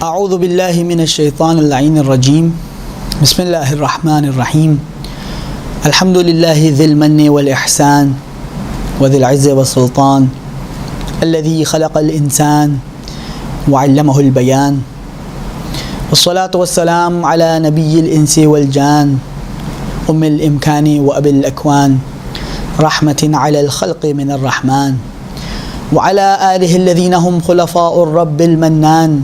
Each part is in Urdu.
اعوذ باللہ من الشیطان اللعین الرجیم بسم اللہ الرحمن الرحیم الحمد للہ ذی المن والاحسان وذی العز والسلطان الذي خلق الانسان وعلمه البیان والصلاة والسلام على نبی الانس والجان ام الامکان واب الاکوان رحمة على الخلق من الرحمن وعلى آلہ الذین هم خلفاء الرب المنان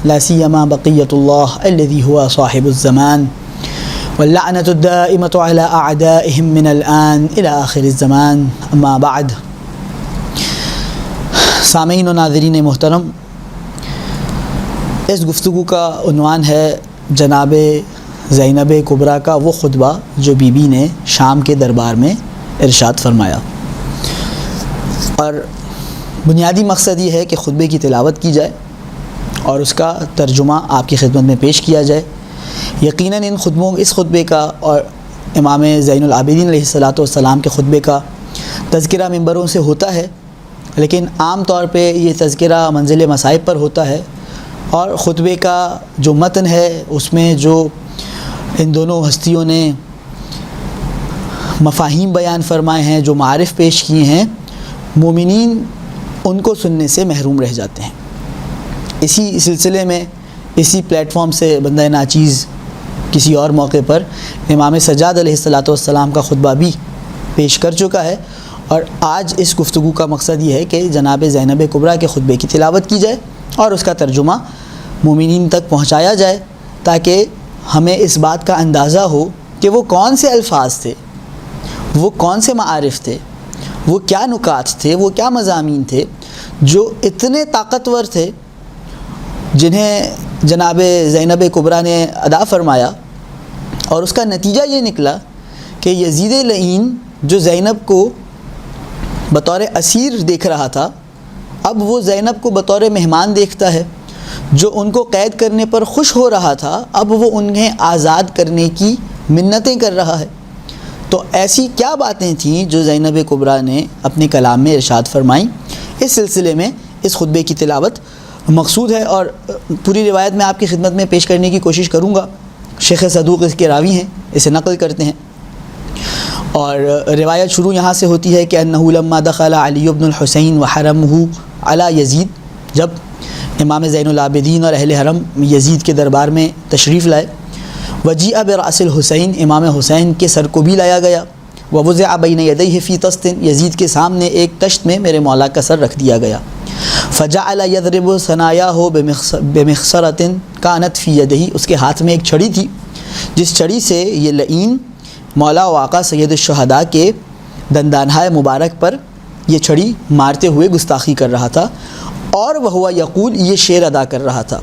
لا سیما بقیۃ اللہ الذی هو صاحب الزمان واللعنة الدائمة على اعدائهم من الآن الى آخر الزمان اما بعد۔ سامعین و ناظرین محترم، اس گفتگو کا عنوان ہے جناب زینب کبریٰ کا وہ خطبہ جو بی بی نے شام کے دربار میں ارشاد فرمایا، اور بنیادی مقصد یہ ہے کہ خطبے کی تلاوت کی جائے اور اس کا ترجمہ آپ کی خدمت میں پیش کیا جائے۔ یقیناً اس خطبے کا اور امام زین العابدین علیہ السلام کے خطبے کا تذکرہ ممبروں سے ہوتا ہے، لیکن عام طور پہ یہ تذکرہ منزل مصائب پر ہوتا ہے، اور خطبے کا جو متن ہے اس میں جو ان دونوں ہستیوں نے مفاہیم بیان فرمائے ہیں، جو معارف پیش کیے ہیں، مومنین ان کو سننے سے محروم رہ جاتے ہیں۔ اسی سلسلے میں اسی پلیٹ فارم سے بندہ ناچیز کسی اور موقع پر امام سجاد علیہ السلام کا خطبہ بھی پیش کر چکا ہے، اور آج اس گفتگو کا مقصد یہ ہے کہ جناب زینب کبریٰ کے خطبے کی تلاوت کی جائے اور اس کا ترجمہ مومنین تک پہنچایا جائے، تاکہ ہمیں اس بات کا اندازہ ہو کہ وہ کون سے الفاظ تھے، وہ کون سے معارف تھے، وہ کیا نکات تھے، وہ کیا مضامین تھے جو اتنے طاقتور تھے، جنہیں جناب زینب کبریٰ نے ادا فرمایا، اور اس کا نتیجہ یہ نکلا کہ یزید لعین جو زینب کو بطور اسیر دیکھ رہا تھا، اب وہ زینب کو بطور مہمان دیکھتا ہے۔ جو ان کو قید کرنے پر خوش ہو رہا تھا، اب وہ انہیں آزاد کرنے کی منتیں کر رہا ہے۔ تو ایسی کیا باتیں تھیں جو زینب کبریٰ نے اپنے کلام میں ارشاد فرمائیں؟ اس سلسلے میں اس خطبے کی تلاوت مقصود ہے، اور پوری روایت میں آپ کی خدمت میں پیش کرنے کی کوشش کروں گا۔ شیخ صدوق اس کے راوی ہیں، اسے نقل کرتے ہیں، اور روایت شروع یہاں سے ہوتی ہے کہ انہ لما دخل علی بن الحسین وحرمہ علی یزید، جب امام زین العابدین اور اہل حرم یزید کے دربار میں تشریف لائے، وجیء برأس الحسین، امام حسین کے سر کو بھی لایا گیا، ووضع بین یدیہ فی طست، یزید کے سامنے ایک طشت میں میرے مولا کا سر رکھ دیا گیا، فجعل یضرب ثنایاہ بمخصرۃ کانت فی یدہ، اس کے ہاتھ میں ایک چھڑی تھی جس چھڑی سے یہ لعین مولا و آقا سید الشہداء کے دندانہائے مبارک پر یہ چھڑی مارتے ہوئے گستاخی کر رہا تھا، اور وہ یقول، یہ شعر ادا کر رہا تھا،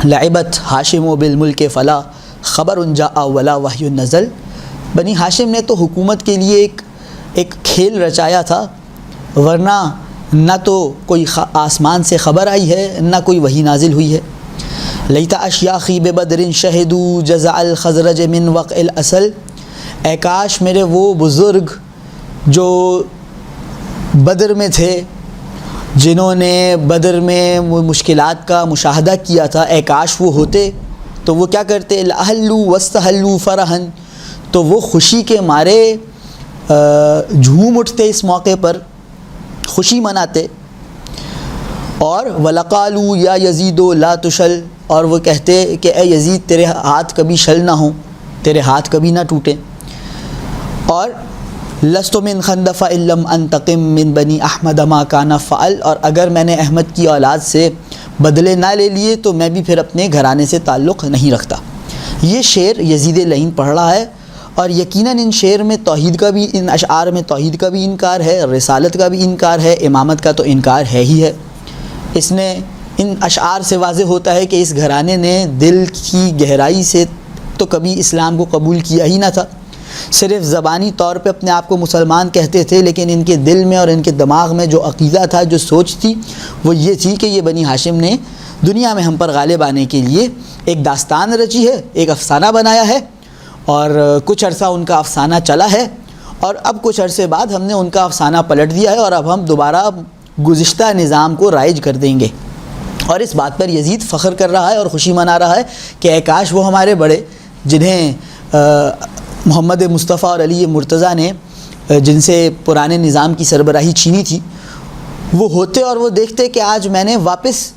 لعبت ہاشم بالملک فلا خبر جاء ولا وحی نزل، بنی ہاشم نے تو حکومت کے لیے ایک کھیل رچایا تھا، ورنہ نہ تو کوئی آسمان سے خبر آئی ہے، نہ کوئی وحی نازل ہوئی ہے۔ لیت اشیاخی ببدر شہدوا جزع الخزرج من وقع الاصل، اے کاش میرے وہ بزرگ جو بدر میں تھے، جنہوں نے بدر میں مشکلات کا مشاہدہ کیا تھا، اے کاش وہ ہوتے تو وہ کیا کرتے، لأحلوا واستحلوا فرحا، تو وہ خوشی کے مارے جھوم اٹھتے، اس موقع پر خوشی مناتے، اور وَلَقَالُوا یا یزید لا تشل، اور وہ کہتے کہ اے یزید تیرے ہاتھ کبھی شل نہ ہوں، تیرے ہاتھ کبھی نہ ٹوٹیں، اور لست من خندف ان لم انتقم من بنی احمد ما کان فعل، اور اگر میں نے احمد کی اولاد سے بدلے نہ لے لیے تو میں بھی پھر اپنے گھرانے سے تعلق نہیں رکھتا۔ یہ شعر یزید لعین پڑھ رہا ہے، اور یقیناً ان شعر میں توحید کا بھی، ان اشعار میں توحید کا بھی انکار ہے، رسالت کا بھی انکار ہے، امامت کا تو انکار ہے ہی ہے۔ اس نے ان اشعار سے واضح ہوتا ہے کہ اس گھرانے نے دل کی گہرائی سے تو کبھی اسلام کو قبول کیا ہی نہ تھا، صرف زبانی طور پہ اپنے آپ کو مسلمان کہتے تھے، لیکن ان کے دل میں اور ان کے دماغ میں جو عقیدہ تھا، جو سوچ تھی، وہ یہ تھی کہ یہ بنی ہاشم نے دنیا میں ہم پر غالب آنے کے لیے ایک داستان رچی ہے، ایک افسانہ بنایا ہے، اور کچھ عرصہ ان کا افسانہ چلا ہے، اور اب کچھ عرصے بعد ہم نے ان کا افسانہ پلٹ دیا ہے، اور اب ہم دوبارہ گزشتہ نظام کو رائج کر دیں گے۔ اور اس بات پر یزید فخر کر رہا ہے اور خوشی منا رہا ہے کہ اے کاش وہ ہمارے بڑے جنہیں محمد مصطفیٰ اور علی مرتضیٰ نے جن سے پرانے نظام کی سربراہی چھینی تھی وہ ہوتے اور وہ دیکھتے کہ آج میں نے واپس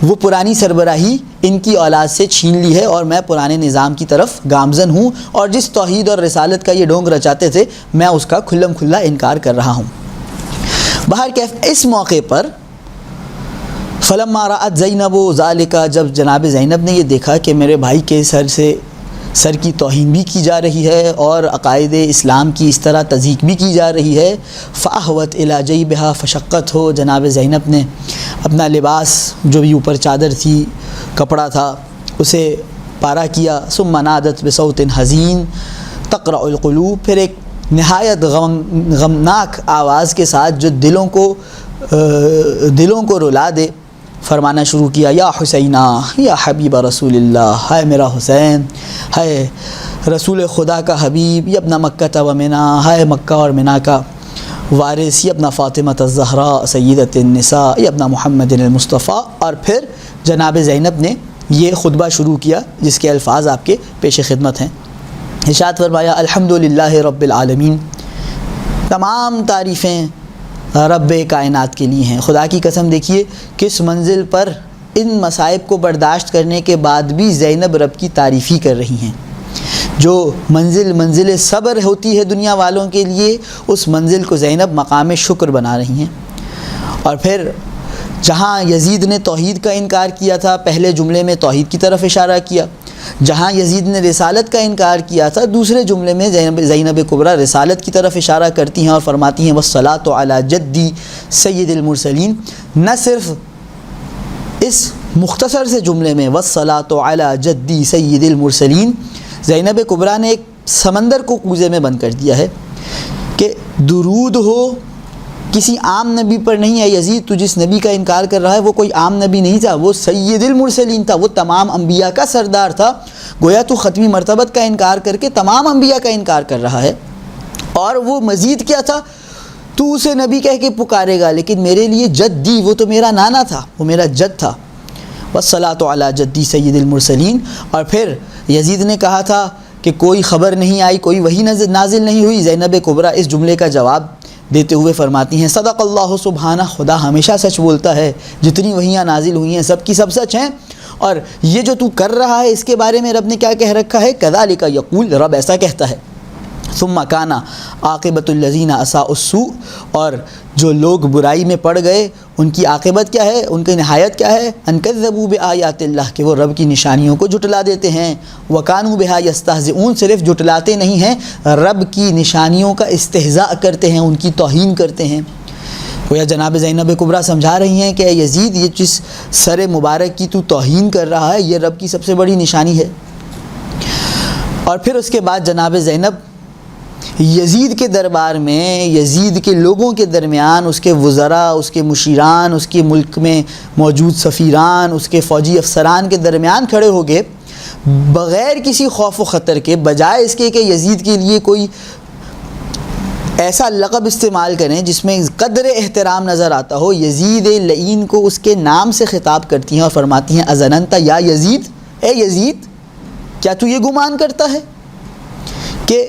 وہ پرانی سربراہی ان کی اولاد سے چھین لی ہے اور میں پرانے نظام کی طرف گامزن ہوں اور جس توحید اور رسالت کا یہ ڈھونگ رچاتے تھے میں اس کا کھلم کھلا انکار کر رہا ہوں۔ بہرکیف اس موقع پر فلما رأت زینب ذالک، جب جناب زینب نے یہ دیکھا کہ میرے بھائی کے سر کی توہین بھی کی جا رہی ہے اور عقائد اسلام کی اس طرح تضحیق بھی کی جا رہی ہے، فأہوت الی جیبہا، فشقت ہو، جناب زینب نے اپنا لباس جو بھی اوپر چادر تھی کپڑا تھا اسے پارا کیا، ثم نادت بصوت حزین تقرع القلوب، پھر ایک نہایت غمناک آواز کے ساتھ جو دلوں کو رلا دے فرمانا شروع کیا، یا حسینہ یا حبیب رسول اللہ، ہے میرا حسین، ہے رسول خدا کا حبیب، یا ابن مکہ و منا، ہے مکہ اور منا کا وارث، یا ابن فاطمہ الزہراء سیدۃ النساء، یا ابن محمد المصطفیٰ۔ اور پھر جناب زینب نے یہ خطبہ شروع کیا جس کے الفاظ آپ کے پیش خدمت ہیں۔ ارشاد فرمایا، الحمدللہ رب العالمین، تمام تعریفیں رب کائنات کے لیے ہیں۔ خدا کی قسم دیکھیے کس منزل پر ان مصائب کو برداشت کرنے کے بعد بھی زینب رب کی تعریف ہی کر رہی ہیں۔ جو منزل صبر ہوتی ہے دنیا والوں کے لیے، اس منزل کو زینب مقام شکر بنا رہی ہیں۔ اور پھر جہاں یزید نے توحید کا انکار کیا تھا، پہلے جملے میں توحید کی طرف اشارہ کیا، جہاں یزید نے رسالت کا انکار کیا تھا دوسرے جملے میں زینب کبریٰ رسالت کی طرف اشارہ کرتی ہیں اور فرماتی ہیں والصلاۃ علی جدی سید المرسلین۔ نہ صرف اس مختصر سے جملے میں والصلاۃ علی جدی سید المرسلین، زینب کبریٰ نے ایک سمندر کو کوزے میں بند کر دیا ہے کہ درود ہو کسی عام نبی پر نہیں ہے۔ یزید تو جس نبی کا انکار کر رہا ہے وہ کوئی عام نبی نہیں تھا، وہ سید المرسلین تھا، وہ تمام انبیاء کا سردار تھا۔ گویا تو ختمی مرتبت کا انکار کر کے تمام انبیاء کا انکار کر رہا ہے۔ اور وہ مزید کیا تھا، تو اسے نبی کہہ کے پکارے گا لیکن میرے لیے جدی، وہ تو میرا نانا تھا، وہ میرا جد تھا۔ والصلاۃ علی جدی سید المرسلین۔ اور پھر یزید نے کہا تھا کہ کوئی خبر نہیں آئی، کوئی وحی نازل نہیں ہوئی۔ زینب کبریٰ اس جملے کا جواب دیتے ہوئے فرماتی ہیں صدق اللہ سبحانہ، خدا ہمیشہ سچ بولتا ہے، جتنی وحیاں نازل ہوئی ہیں سب کی سب سچ ہیں، اور یہ جو تو کر رہا ہے اس کے بارے میں رب نے کیا کہہ رکھا ہے، کذالک یقول، رب ایسا کہتا ہے۔ ثم کان عاقبۃ الذین اساءوا السوء، اور جو لوگ برائی میں پڑ گئے ان کی عاقبت کیا ہے، ان کی نہایت کیا ہے، ان کذبوا بآیات اللہ، کہ وہ رب کی نشانیوں کو جھٹلا دیتے ہیں، وکانوا بہا یستہزئون، صرف جھٹلاتے نہیں ہیں رب کی نشانیوں کا استہزاء کرتے ہیں، ان کی توہین کرتے ہیں۔ گویا جناب زینب کبریٰ سمجھا رہی ہیں کہ اے یزید، یہ جس سر مبارک کی تو توہین کر رہا ہے یہ رب کی سب سے بڑی نشانی ہے۔ اور پھر اس کے بعد جناب زینب یزید کے دربار میں، یزید کے لوگوں کے درمیان، اس کے وزراء، اس کے مشیران، اس کے ملک میں موجود سفیران، اس کے فوجی افسران کے درمیان کھڑے ہو گئے بغیر کسی خوف و خطر کے، بجائے اس کے کہ یزید کے لیے کوئی ایسا لقب استعمال کریں جس میں قدر احترام نظر آتا ہو، یزید لعین کو اس کے نام سے خطاب کرتی ہیں اور فرماتی ہیں اظننت یا یزید، اے یزید کیا تو یہ گمان کرتا ہے کہ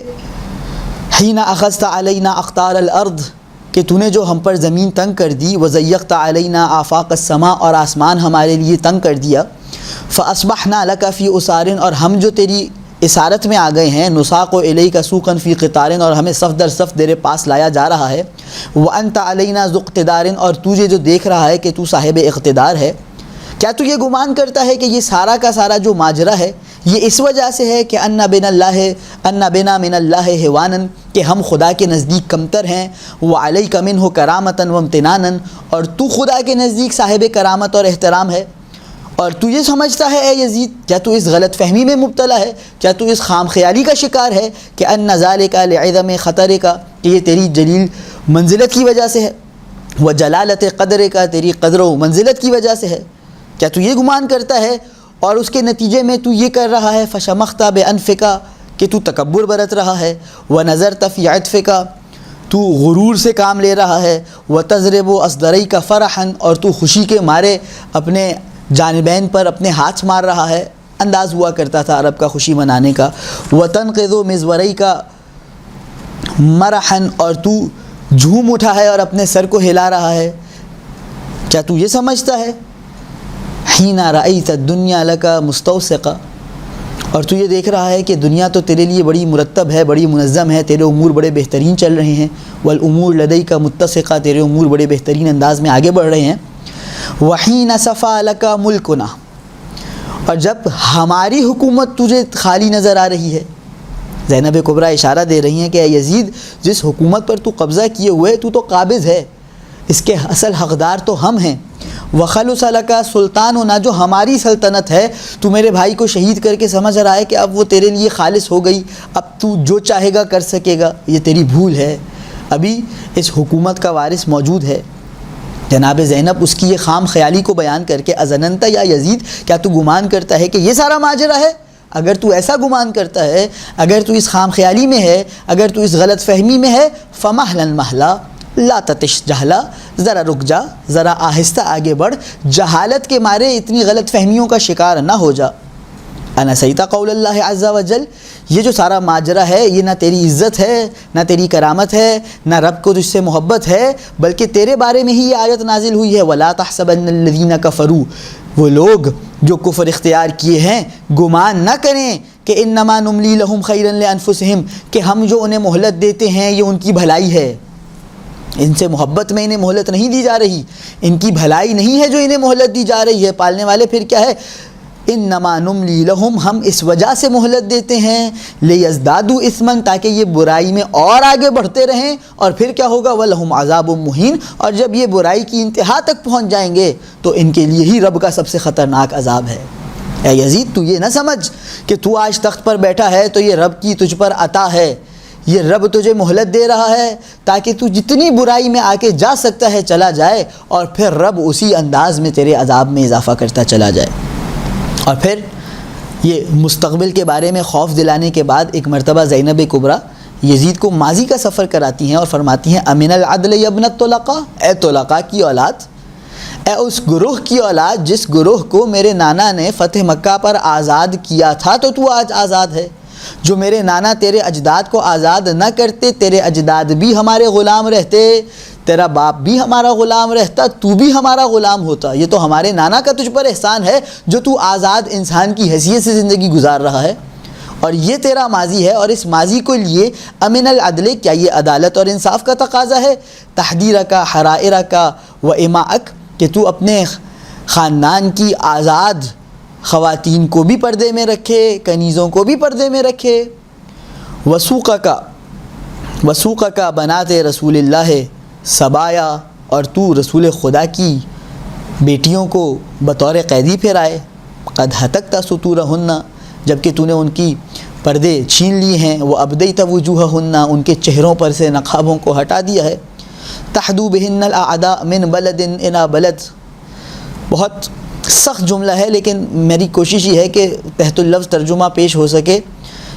حین اخذت علینا اقطار الارض، کہ تو نے جو ہم پر زمین تنگ کر دی، وضیقت علینا آفاق السماء، اور آسمان ہمارے لیے تنگ کر دیا، فاصبحنا لک فی اسار، اور ہم جو تیری اسارت میں آ گئے ہیں، نساق الیک سوقا فی قطار، اور ہمیں صف در صف تیرے پاس لایا جا رہا ہے، وانت علینا ذو اقتدار، اور تجھے جو دیکھ رہا ہے کہ تو صاحب اقتدار ہے، کیا تو یہ گمان کرتا ہے کہ یہ سارا کا سارا جو ماجرا ہے یہ اس وجہ سے ہے کہ ان بنا من اللہ ہوانا، کہ ہم خدا کے نزدیک کمتر ہیں، وعلیک منہ کرامتا وامتنانا، اور تو خدا کے نزدیک صاحب کرامت اور احترام ہے، اور تو یہ سمجھتا ہے اے یزید، کیا تو اس غلط فہمی میں مبتلا ہے، کیا تو اس خام خیالی کا شکار ہے کہ ان ذالک لعظم خطرک، کہ یہ تیری جلیل منزلت کی وجہ سے ہے، وجلالت قدرک، تیری قدر و منزلت کی وجہ سے ہے، کیا تو یہ گمان کرتا ہے، اور اس کے نتیجے میں تو یہ کر رہا ہے، فشمخت بانفک، کہ تو تکبر برت رہا ہے، ونظرت فی عطفک، تو غرور سے کام لے رہا ہے، وَتَضْرِبُ أَصْدَرَيْكَ فَرَحًا، اور تو خوشی کے مارے اپنے جانبین پر اپنے ہاتھ مار رہا ہے، انداز ہوا کرتا تھا عرب کا خوشی منانے کا، وَتَنْقِضُ مِزْوَرَيْكَ مَرَحًا، اور تو جھوم اٹھا ہے اور اپنے سر کو ہلا رہا ہے۔ کیا تو یہ سمجھتا ہے حِينَ رَأَيْتَ الدُّنْيَا لَكَ مُسْتَوْسِقَةً، اور تو یہ دیکھ رہا ہے کہ دنیا تو تیرے لیے بڑی مرتب ہے، بڑی منظم ہے، تیرے امور بڑے بہترین چل رہے ہیں، والامور لدیک متسقہ، تیرے امور بڑے بہترین انداز میں آگے بڑھ رہے ہیں، وحین صفا لک ملکنا، اور جب ہماری حکومت تجھے خالی نظر آ رہی ہے۔ زینب کبریٰ اشارہ دے رہی ہیں کہ اے یزید، جس حکومت پر تو قبضہ کیے ہوئے تو قابض ہے، اس کے اصل حقدار تو ہم ہیں، وخلص لک سلطاننا، جو ہماری سلطنت ہے تو میرے بھائی کو شہید کر کے سمجھ رہا ہے کہ اب وہ تیرے لیے خالص ہو گئی، اب تو جو چاہے گا کر سکے گا، یہ تیری بھول ہے، ابھی اس حکومت کا وارث موجود ہے۔ جناب زینب اس کی یہ خام خیالی کو بیان کر کے اظننت یا یزید، کیا تو گمان کرتا ہے کہ یہ سارا ماجرا ہے؟ اگر تو ایسا گمان کرتا ہے، اگر تو اس خام خیالی میں ہے، اگر تو اس غلط فہمی میں ہے، فمہلا مہلا لا تتش جہلا، ذرا رک جا، ذرا آہستہ آگے بڑھ، جہالت کے مارے اتنی غلط فہمیوں کا شکار نہ ہو جا۔ انا سیتا قول اللہ عز وجل، یہ جو سارا ماجرا ہے یہ نہ تیری عزت ہے، نہ تیری کرامت ہے، نہ رب کو تجھ سے محبت ہے، بلکہ تیرے بارے میں ہی یہ آیت نازل ہوئی ہے، وَلَا تَحْسَبَنَّ الَّذِينَ كَفَرُوا، وہ لوگ جو کفر اختیار کیے ہیں گمان نہ کریں کہ انما نملی لہم خیرا لانفسہم، کہ ہم جو انہیں مہلت دیتے ہیں یہ ان کی بھلائی ہے، ان سے محبت میں انہیں مہلت نہیں دی جا رہی، ان کی بھلائی نہیں ہے جو انہیں مہلت دی جا رہی ہے۔ پالنے والے پھر کیا ہے، انما نملی لہم، ہم اس وجہ سے مہلت دیتے ہیں، لیزدادوا اثما، تاکہ یہ برائی میں اور آگے بڑھتے رہیں، اور پھر کیا ہوگا، ولہم عذاب مہین، اور جب یہ برائی کی انتہا تک پہنچ جائیں گے تو ان کے لیے ہی رب کا سب سے خطرناک عذاب ہے۔ اے یزید، تو یہ نہ سمجھ کہ تو آج تخت پر بیٹھا ہے تو یہ رب کی تجھ پر عطا ہے، یہ رب تجھے مہلت دے رہا ہے تاکہ تو جتنی برائی میں آ کے جا سکتا ہے چلا جائے، اور پھر رب اسی انداز میں تیرے عذاب میں اضافہ کرتا چلا جائے۔ اور پھر یہ مستقبل کے بارے میں خوف دلانے کے بعد ایک مرتبہ زینب کبریٰ یزید کو ماضی کا سفر کراتی ہیں اور فرماتی ہیں، امن العدل یا ابن الطلقاء، اے طلقاء کی اولاد، اے اس گروہ کی اولاد جس گروہ کو میرے نانا نے فتح مکہ پر آزاد کیا تھا تو آج آزاد ہے۔ جو میرے نانا تیرے اجداد کو آزاد نہ کرتے، تیرے اجداد بھی ہمارے غلام رہتے، تیرا باپ بھی ہمارا غلام رہتا، تو بھی ہمارا غلام ہوتا۔ یہ تو ہمارے نانا کا تجھ پر احسان ہے جو تو آزاد انسان کی حیثیت سے زندگی گزار رہا ہے، اور یہ تیرا ماضی ہے، اور اس ماضی کو لیے امن العدل، کیا یہ عدالت اور انصاف کا تقاضا ہے، تحدیرک حرائرک و اماءک، کہ تو اپنے خاندان کی آزاد خواتین کو بھی پردے میں رکھے، کنیزوں کو بھی پردے میں رکھے، وسوقک بنات رسول اللہ سبایا، اور تو رسول خدا کی بیٹیوں کو بطور قیدی پھرائے، قد ہتکت ستورہن، جبکہ تو نے ان کی پردے چھین لیے ہیں، وہ ابدیت وجوہہن، ان کے چہروں پر سے نقابوں کو ہٹا دیا ہے، تحدو بہن الاعداء من بلد الی بلد، بہت سخت جملہ ہے لیکن میری کوشش یہ ہے کہ تحت اللفظ ترجمہ پیش ہو سکے،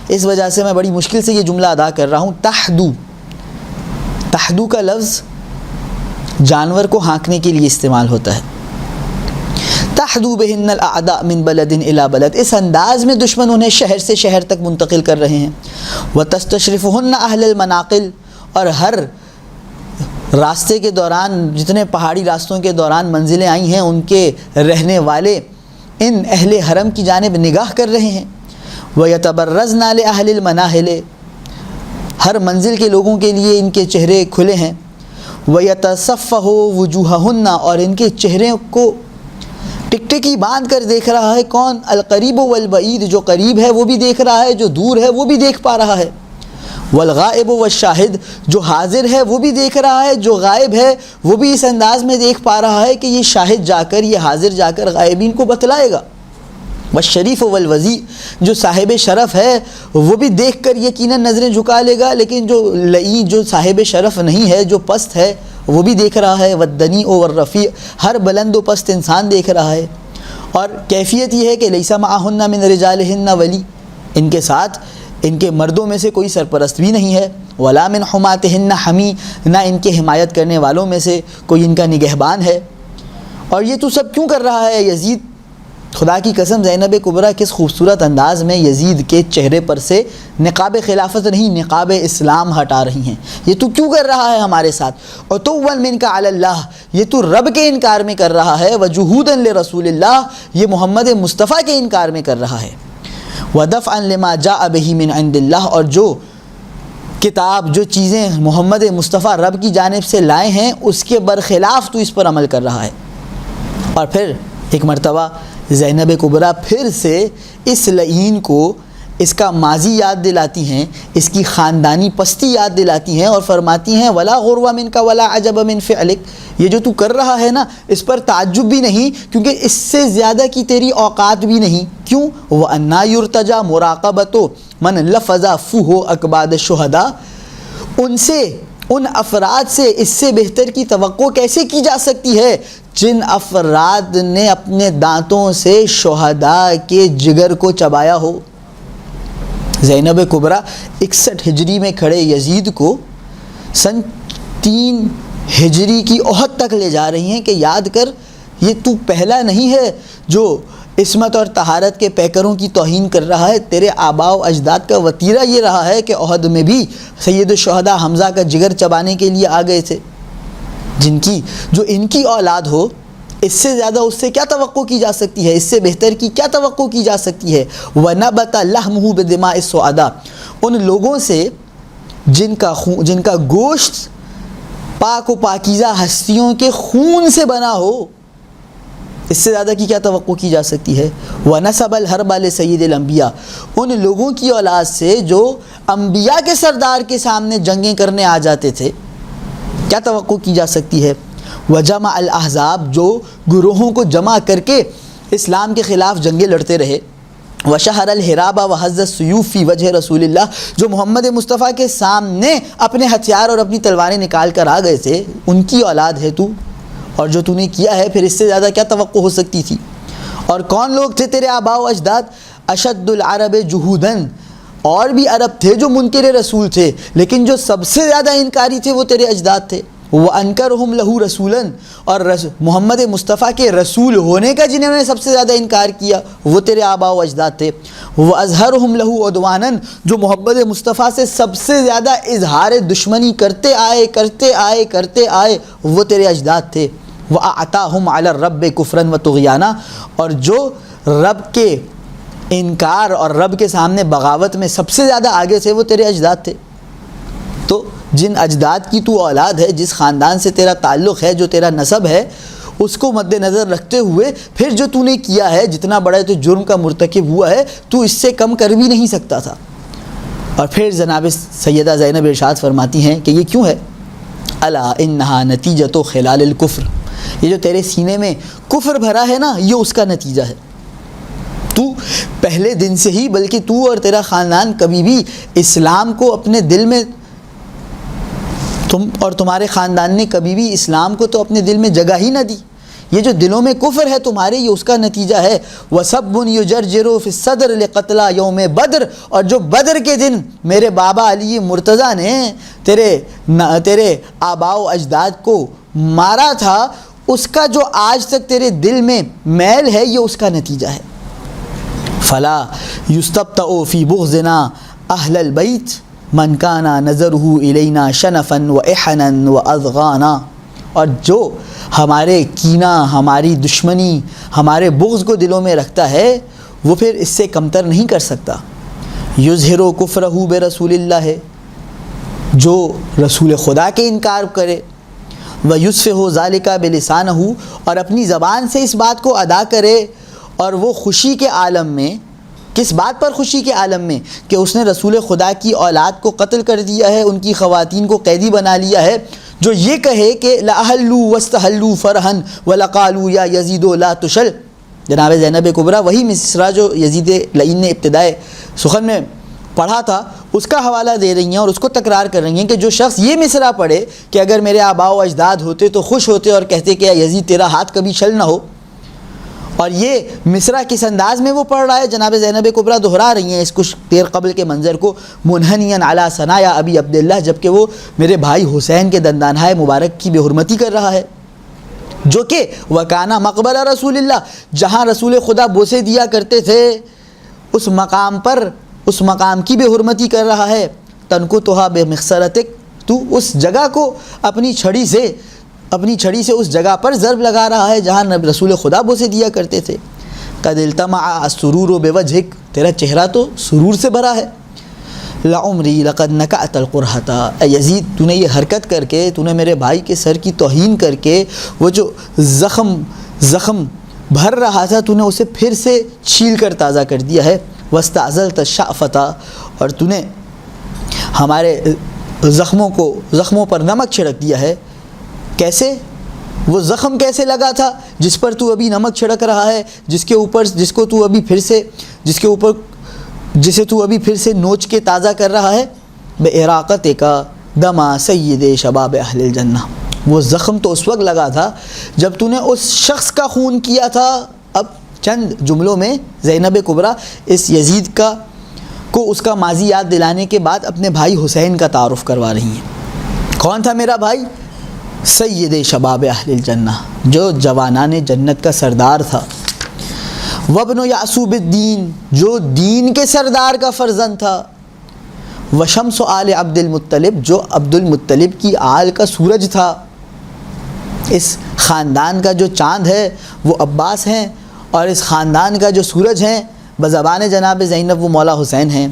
اس وجہ سے میں بڑی مشکل سے یہ جملہ ادا کر رہا ہوں۔ تحدو کا لفظ جانور کو ہانکنے کے لیے استعمال ہوتا ہے، تحدو بہن الاعداء من بلد الی بلد، اس انداز میں دشمن انہیں شہر سے شہر تک منتقل کر رہے ہیں، وتستشرفہن اہل المناقل، اور ہر راستے کے دوران، جتنے پہاڑی راستوں کے دوران منزلیں آئی ہیں، ان کے رہنے والے ان اہل حرم کی جانب نگاہ کر رہے ہیں، وَيَتَبَرَّزْنَ لِأَهْلِ الْمَنَاهِلِ، ہر منزل کے لوگوں کے لیے ان کے چہرے کھلے ہیں، وَيَتَصَفَّحُ وُجُوهَهُنَّ، اور ان کے چہرے کو ٹکٹکی باندھ کر دیکھ رہا ہے کون، القریب والبعید، جو قریب ہے وہ بھی دیکھ رہا ہے، جو دور ہے وہ بھی دیکھ پا رہا ہے، والغائب والشاہد، جو حاضر ہے وہ بھی دیکھ رہا ہے، جو غائب ہے وہ بھی اس انداز میں دیکھ پا رہا ہے کہ یہ شاہد جا کر، یہ حاضر جا کر غائبین کو بتلائے گا، والشریف والوزی، جو صاحب شرف ہے وہ بھی دیکھ کر یقیناً نظریں جھکا لے گا، لیکن جو لئی، جو صاحب شرف نہیں ہے، جو پست ہے، وہ بھی دیکھ رہا ہے، والدنی والرفیع، ہر بلند و پست انسان دیکھ رہا ہے، اور کیفیت یہ ہے کہ لیس معہن من رجالہن ولی، ان کے ساتھ ان کے مردوں میں سے کوئی سرپرست بھی نہیں ہے، ولا من حماتہن حمی، نہ ان کے حمایت کرنے والوں میں سے کوئی ان کا نگہبان ہے۔ اور یہ تو سب کیوں کر رہا ہے یزید؟ خدا کی قسم زینب کبریٰ کس خوبصورت انداز میں یزید کے چہرے پر سے نقاب خلافت نہیں نقاب اسلام ہٹا رہی ہیں۔ یہ تو کیوں کر رہا ہے ہمارے ساتھ؟ عتوا منک علی اللہ، یہ تو رب کے انکار میں کر رہا ہے، وجحودا لرسول اللہ، یہ محمد مصطفیٰ کے انکار میں کر رہا ہے، ودفعا لما جاء به من عند اللہ، اور جو کتاب جو چیزیں محمد مصطفیٰ رب کی جانب سے لائے ہیں اس کے برخلاف تو اس پر عمل کر رہا ہے۔ اور پھر ایک مرتبہ زینب کبریٰ پھر سے اس لعین کو اس کا ماضی یاد دلاتی ہیں، اس کی خاندانی پستی یاد دلاتی ہیں اور فرماتی ہیں ولا غرو منک ولا عجب من فعلک، یہ جو تو کر رہا ہے نا اس پر تعجب بھی نہیں کیونکہ اس سے زیادہ کی تیری اوقات بھی نہیں۔ کیوں؟ وَأَنَّا يُرْتَجَى مُرَاقَبَتُ مَنْ لَفَظَ فُوهُ أَكْبَادَ الشُّهَدَاء، ان سے ان افراد سے اس سے بہتر کی توقع کیسے کی جا سکتی ہے جن افراد نے اپنے دانتوں سے شہداء کے جگر کو چبایا ہو۔ زینب کبریٰ 61 ہجری میں کھڑے یزید کو سن 3 ہجری کی احد تک لے جا رہی ہیں کہ یاد کر یہ تو پہلا نہیں ہے جو عصمت اور طہارت کے پیکروں کی توہین کر رہا ہے، تیرے آباء و اجداد کا وتیرہ یہ رہا ہے کہ احد میں بھی سید الشہداء حمزہ کا جگر چبانے کے لیے آ گئے تھے، جن کی جو ان کی اولاد ہو اس سے زیادہ اس سے کیا توقع کی جا سکتی ہے، اس سے بہتر کی کیا توقع کی جا سکتی ہے۔ وَنَبَتَ لَحْمُهُ بِدِمَاءِ السُّعَدَاء، ان لوگوں سے جن کا گوشت پاک و پاکیزہ ہستیوں کے خون سے بنا ہو، اس سے زیادہ کی کیا توقع کی جا سکتی ہے۔ وَنَسَبَ الْحَرْبَ لِسَيِّدِ الْأَنْبِيَاء، ان لوگوں کی اولاد سے جو انبیاء کے سردار کے سامنے جنگیں کرنے آ جاتے تھے، کیا توقع کی جا سکتی ہے۔ وَجَمَعَ الْأَحْزَابَ، جو گروہوں کو جمع کر کے اسلام کے خلاف جنگیں لڑتے رہے۔ وَشَهَرَ الْحِرَابَ وَحَزَّ السُّيُوفِ فِي وَجْهِ رسول اللہ، جو محمد مصطفیٰ کے سامنے اپنے ہتھیار اور اپنی تلواریں نکال کر آ گئے تھے، ان کی اولاد ہے تو، اور جو تو نے کیا ہے پھر اس سے زیادہ کیا توقع ہو سکتی تھی۔ اور کون لوگ تھے تیرے آباء و اجداد؟ اشد العرب جہوداً، اور بھی عرب تھے جو منکر رسول تھے لیکن جو سب سے زیادہ انکاری تھے وہ تیرے اجداد تھے۔ وَأَنْكَرُهُمْ لَهُ رَسُولًا، اور محمد مصطفیٰ کے رسول ہونے کا جنہوں نے سب سے زیادہ انکار کیا وہ تیرے آباء و اجداد تھے۔ وَأَظْهَرُهُمْ لَهُ عُدْوَانًا، جو محمد مصطفیٰ سے سب سے زیادہ اظہار دشمنی کرتے آئے وہ تیرے اجداد تھے۔ وَأَعْتَاهُمْ عَلَى الرَّبِّ كُفْرًا وَطُغْيَانًا، اور جو رب کے انکار اور رب کے سامنے بغاوت میں سب سے زیادہ آگے تھے وہ تیرے اجداد تھے۔ تو جن اجداد کی تو اولاد ہے، جس خاندان سے تیرا تعلق ہے، جو تیرا نسب ہے، اس کو مد نظر رکھتے ہوئے پھر جو تو نے کیا ہے، جتنا بڑا تو جرم کا مرتکب ہوا ہے، تو اس سے کم کر بھی نہیں سکتا تھا۔ اور پھر جناب سیدہ زینب ارشاد فرماتی ہیں کہ یہ کیوں ہے؟ الا انہا نتیجۃ خلال الکفر، یہ جو تیرے سینے میں کفر بھرا ہے نا یہ اس کا نتیجہ ہے۔ تو پہلے دن سے ہی، بلکہ تو اور تیرا خاندان کبھی بھی اسلام کو اپنے دل میں، تم اور تمہارے خاندان نے کبھی بھی اسلام کو تو اپنے دل میں جگہ ہی نہ دی۔ یہ جو دلوں میں کفر ہے تمہارے، یہ اس کا نتیجہ ہے۔ وَسَبٌ يُجَرْجِرُ فِي الصَّدْرِ لِقَتْلَى يَوْمِ بدر، اور جو بدر کے دن میرے بابا علی مرتضیٰ نے تیرے آباء و اجداد کو مارا تھا، اس کا جو آج تک تیرے دل میں میل ہے یہ اس کا نتیجہ ہے۔ فَلَا يُسْتَبْطَئُ فِي بُغْضِنَا أَهْلَ الْبَيْتِ مَنْ كَانَ نَظَرُهُ إِلَيْنَا شَنَفًا وَإِحْنًا وَأَضْغَانًا، اور جو ہمارے کینہ، ہماری دشمنی، ہمارے بغض کو دلوں میں رکھتا ہے وہ پھر اس سے کمتر نہیں کر سکتا۔ یظہر کفرہ برسول اللہ، جو رسول خدا کے انکار کرے، ویصفہ ذالک بلسانہ، اور اپنی زبان سے اس بات کو ادا کرے، اور وہ خوشی کے عالم میں، کس بات پر خوشی کے عالم میں؟ کہ اس نے رسول خدا کی اولاد کو قتل کر دیا ہے، ان کی خواتین کو قیدی بنا لیا ہے، جو یہ کہے کہ لَأَحَلُّوا وَاسْتَحَلُّوا فَرْحًا وَلَقَالُوا يَا يَزِيدُ لَا تُشَلْ۔ جناب زینب کبریٰ وہی مصرع جو یزید لعین نے ابتدائے سخن میں پڑھا تھا اس کا حوالہ دے رہی ہیں اور اس کو تکرار کر رہی ہیں کہ جو شخص یہ مصرع پڑھے کہ اگر میرے آباء و اجداد ہوتے تو خوش ہوتے اور کہتے کہ یزید تیرا ہاتھ کبھی چھل نہ ہو، اور یہ مصرع کس انداز میں وہ پڑھ رہا ہے؟ جناب زینب کبریٰ دہرا رہی ہیں اس کچھ دیر قبل کے منظر کو، منحنیاً علی ثنایا ابی عبداللہ، جبکہ وہ میرے بھائی حسین کے دندانہائے مبارک کی بے حرمتی کر رہا ہے، جو کہ وکانہ مقبر رسول اللہ، جہاں رسول خدا بوسے دیا کرتے تھے اس مقام پر، اس مقام کی بے حرمتی کر رہا ہے۔ تنکتھا بمخصرتک، تو اس جگہ کو اپنی چھڑی سے اس جگہ پر ضرب لگا رہا ہے جہاں رسول خدا بوسے دیا کرتے تھے۔ قد التمع السرور بوجهک، تیرا چہرہ تو سرور سے بھرا ہے۔ لعمری لقد نکعت القرحۃ، اے یزید تو نے یہ حرکت کر کے، تو نے میرے بھائی کے سر کی توہین کر کے وہ جو زخم بھر رہا تھا تو نے اسے پھر سے چھیل کر تازہ کر دیا ہے۔ واستعزلت الشأفۃ، اور تو نے ہمارے زخموں پر نمک چھڑک دیا ہے۔ کیسے؟ وہ زخم کیسے لگا تھا جس پر تو ابھی نمک چھڑک رہا ہے، جسے تو ابھی پھر سے نوچ کے تازہ کر رہا ہے؟ بِإِرَاقَتِ کا دما سید شباب اہل الجنہ، وہ زخم تو اس وقت لگا تھا جب تو نے اس شخص کا خون کیا تھا۔ اب چند جملوں میں زینب کبریٰ اس یزید کو اس کا ماضی یاد دلانے کے بعد اپنے بھائی حسین کا تعارف کروا رہی ہیں۔ کون تھا میرا بھائی؟ سید شباب اہل الجنہ، جو جوانان جنت کا سردار تھا۔ وابن یعصوب الدین، جو دین کے سردار کا فرزند تھا۔ وشمس آل عبد المطلب، جو عبد المطلب کی آل کا سورج تھا۔ اس خاندان کا جو چاند ہے وہ عباس ہیں، اور اس خاندان کا جو سورج ہیں بزبان جناب زینب وہ مولا حسین ہیں۔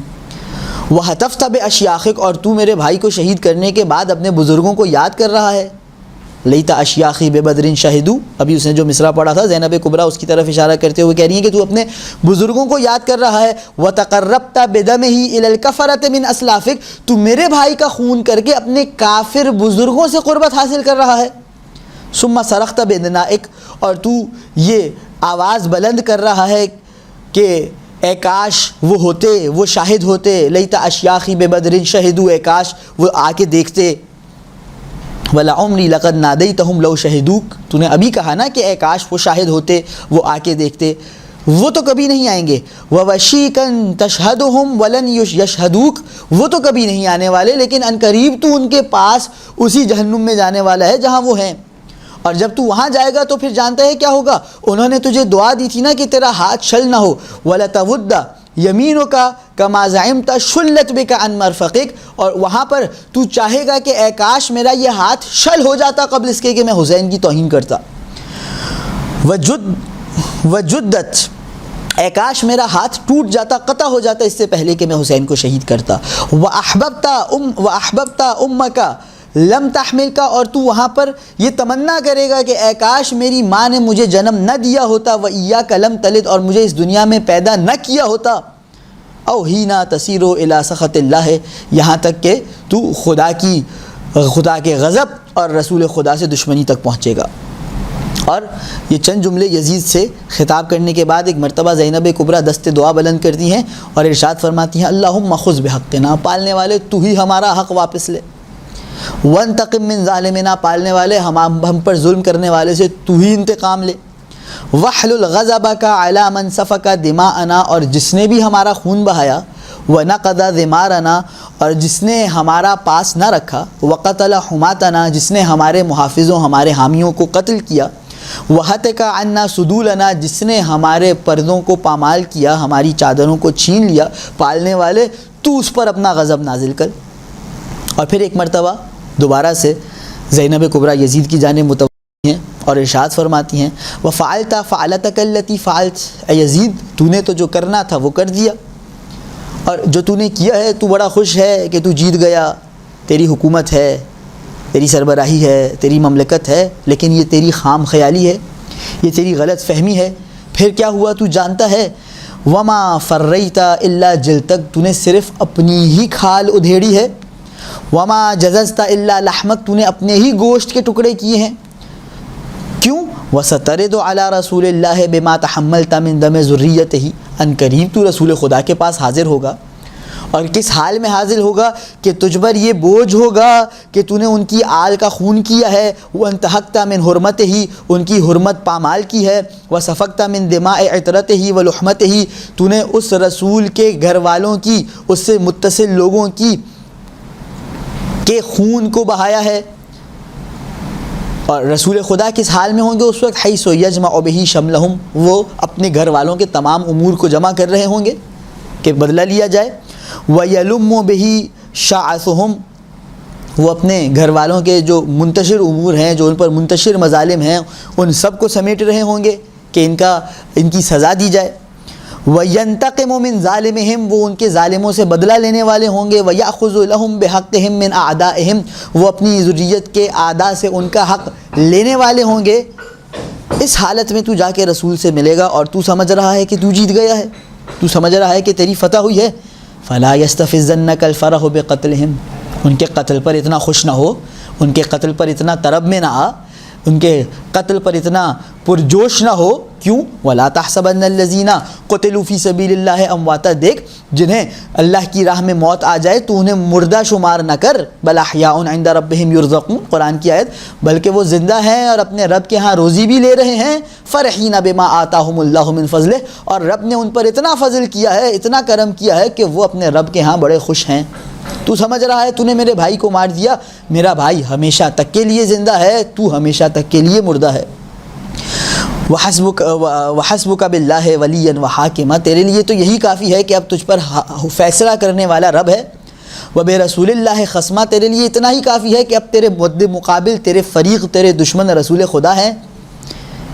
وَحَتَفْتَ بِأَشْيَاخِكَ، اور تو میرے بھائی کو شہید کرنے کے بعد اپنے بزرگوں کو یاد کر رہا ہے۔ لیت اشیاخی ببدر شہدو، ابھی اس نے جو مصرع پڑھا تھا زینب کبریٰ اس کی طرف اشارہ کرتے ہوئے کہہ رہی ہیں کہ تو اپنے بزرگوں کو یاد کر رہا ہے۔ وتقربت بدمہ الی الکفرۃ من اسلافک، تو میرے بھائی کا خون کر کے اپنے کافر بزرگوں سے قربت حاصل کر رہا ہے۔ ثم صرخت بندنائک، اور تو یہ آواز بلند کر رہا ہے کہ اے کاش وہ ہوتے، وہ شاہد ہوتے۔ لیت اشیاخی ببدر شہدو، اے کاش وہ آ کے دیکھتے۔ وَلَعُمْرِي لَقَدْ نَادَيْتَهُمْ لَوْ شَهِدُوكَ، تو نے ابھی کہا نا کہ اے کاش وہ شاہد ہوتے، وہ آ کے دیکھتے۔ وہ تو کبھی نہیں آئیں گے۔ وَوَشِيكًا تَشْهَدُهُمْ وَلَنْ يَشْهَدُوكَ، وہ تو کبھی نہیں آنے والے لیکن عنقریب تو ان کے پاس اسی جہنم میں جانے والا ہے جہاں وہ ہیں، اور جب تو وہاں جائے گا تو پھر جانتا ہے کیا ہوگا؟ انہوں نے تجھے دعا دی تھی نا کہ تیرا ہاتھ چھل نہ ہو۔ وَلَتَوُدَّ يَمِينُكَ كَمَا زَعِمْتَ شُلَّتْ بِكَ عَنْ مَرْفَقِكَ، اور وہاں پر تو چاہے گا کہ اے کاش میرا یہ ہاتھ شل ہو جاتا قبل اس کے کہ میں حسین کی توہین کرتا۔ وجدت، اے کاش میرا ہاتھ ٹوٹ جاتا، قطع ہو جاتا اس سے پہلے کہ میں حسین کو شہید کرتا۔ وَأَحْبَبْتَ أُمَّكَ لم تحمل کا، اور تو وہاں پر یہ تمنا کرے گا کہ اے کاش میری ماں نے مجھے جنم نہ دیا ہوتا، وَإِيَّاكَ لم تلد، اور مجھے اس دنیا میں پیدا نہ کیا ہوتا۔ او ہینا تسیر الی سخط اللہ، یہاں تک کہ تو خدا کے غضب اور رسول خدا سے دشمنی تک پہنچے گا۔ اور یہ چند جملے یزید سے خطاب کرنے کے بعد ایک مرتبہ زینب کبریٰ دست دعا بلند کرتی ہیں اور ارشاد فرماتی ہیں اللہم خذ بحقنا، پالنے والے تو ہی ہمارا حق واپس لے۔ وانتقم من ظالمنا، پالنے والے ہم پر ظلم کرنے والے سے تو ہی انتقام لے۔ وحلل غضبک علی من سفک دماءنا، اور جس نے بھی ہمارا خون بہایا، ونقض ذمارنا، اور جس نے ہمارا پاس نہ رکھا، وقتل حماتنا، جس نے ہمارے محافظوں ہمارے حامیوں کو قتل کیا، وہتک عنا صدولنا، جس نے ہمارے پردوں کو پامال کیا، ہماری چادروں کو چھین لیا۔ پالنے والے تو اس پر اپنا غضب نازل کر۔ اور پھر ایک مرتبہ دوبارہ سے زینب کبریٰ یزید کی جانب متوجہ ہیں اور ارشاد فرماتی ہیں وَفَعَلْتَ فَعَلَتَكَ الَّتِي فَعَلْتَ، اے یزید تو نے تو جو کرنا تھا وہ کر دیا، اور جو تو نے کیا ہے تو بڑا خوش ہے کہ تو جیت گیا، تیری حکومت ہے، تیری سربراہی ہے، تیری مملکت ہے، لیکن یہ تیری خام خیالی ہے، یہ تیری غلط فہمی ہے۔ پھر کیا ہوا تو جانتا ہے، وَمَا فَرَّيْتَ إِلَّا جِلْدَكَ، تو نے صرف اپنی ہی کھال ادھیڑی ہے، وَمَا جَزَزْتَ إِلَّا لَحْمَكَ، تو نے اپنے ہی گوشت کے ٹکڑے کیے ہیں۔ کیوں؟ وَسَتَرِدُ عَلَى رَسُولِ اللَّهِ بِمَا تَحَمَّلْتَ مِن دَمِ ذُرِّيَّتِهِ، ان قریب تو رسول خدا کے پاس حاضر ہوگا اور کس حال میں حاصل ہوگا کہ تجھ پر یہ بوجھ ہوگا کہ تو نے ان کی آل کا خون کیا ہے، وانتہکت من حرمتہ، ان کی حرمت پامال کی ہے، وسفکت من دماء عطرتہ ولحمتہ، تو نے اس رسول کے گھر والوں کی، اس سے متصل لوگوں کی کے خون کو بہایا ہے۔ اور رسول خدا کس حال میں ہوں گے اس وقت؟ حیث یجمع بہ شملہم، وہ اپنے گھر والوں کے تمام امور کو جمع کر رہے ہوں گے کہ بدلہ لیا جائے۔ وَيَلُمُّ بِهِ شَعَثُهُمْ، وہ اپنے گھر والوں کے جو منتشر امور ہیں، جو ان پر منتشر مظالم ہیں، ان سب کو سمیٹ رہے ہوں گے کہ ان کی سزا دی جائے۔ وَيَنْتَقِمُ مِنْ ظَالِمِهِمْ، وہ ان کے ظالموں سے بدلہ لینے والے ہوں گے۔ وَيَأْخُذُ لَهُمْ بِحَقِّهِمْ مِنْ أَعْدَائِهِمْ، وہ اپنی ذریت کے اعداء سے ان کا حق لینے والے ہوں گے۔ اس حالت میں تو جا کے رسول سے ملے گا اور تو سمجھ رہا ہے کہ تو جیت گیا ہے، تو سمجھ رہا ہے کہ تیری فتح ہوئی ہے۔ فَلَا يَسْتَفِزَّنَّكَ الْفَرَحُ بِقَتْلِهِمْ، ان کے قتل پر اتنا خوش نہ ہو، ان کے قتل پر اتنا طرب میں نہ آ، ان کے قتل پر اتنا پرجوش نہ ہو۔ کیوں؟ وَلَا تَحْسَبَنَّ الَّذِينَ قُتِلُوا فِي سَبِيلِ اللَّهِ أَمْوَاتًا، دیکھ جنہیں اللہ کی راہ میں موت آ جائے تو انہیں مردہ شمار نہ کر۔ بَلْ أَحْيَاءٌ عِنْدَ رَبِّهِمْ يُرْزَقُونَ، قرآن کی آیت، بلکہ وہ زندہ ہیں اور اپنے رب کے ہاں روزی بھی لے رہے ہیں۔ فَرِحِينَ بِمَا آتَاهُمُ اللَّهُ مِنْ فَضْلِهِ، اور رب نے ان پر اتنا فضل کیا ہے، اتنا کرم کیا ہے کہ وہ اپنے رب کے ہاں بڑے خوش ہیں۔ تو سمجھ رہا ہے تو نے میرے بھائی کو مار دیا، میرا بھائی ہمیشہ تک کے لیے زندہ ہے، تو ہمیشہ تک کے لیے مردہ ہے۔ وحسبک باللہ ولیا وحاکما، تیرے لیے تو یہی کافی ہے کہ اب تجھ پر فیصلہ کرنے والا رب ہے۔ وبرسول اللہ خصما، تیرے لیے اتنا ہی کافی ہے کہ اب تیرے مد مقابل، تیرے فریق، تیرے دشمن رسول خدا ہیں۔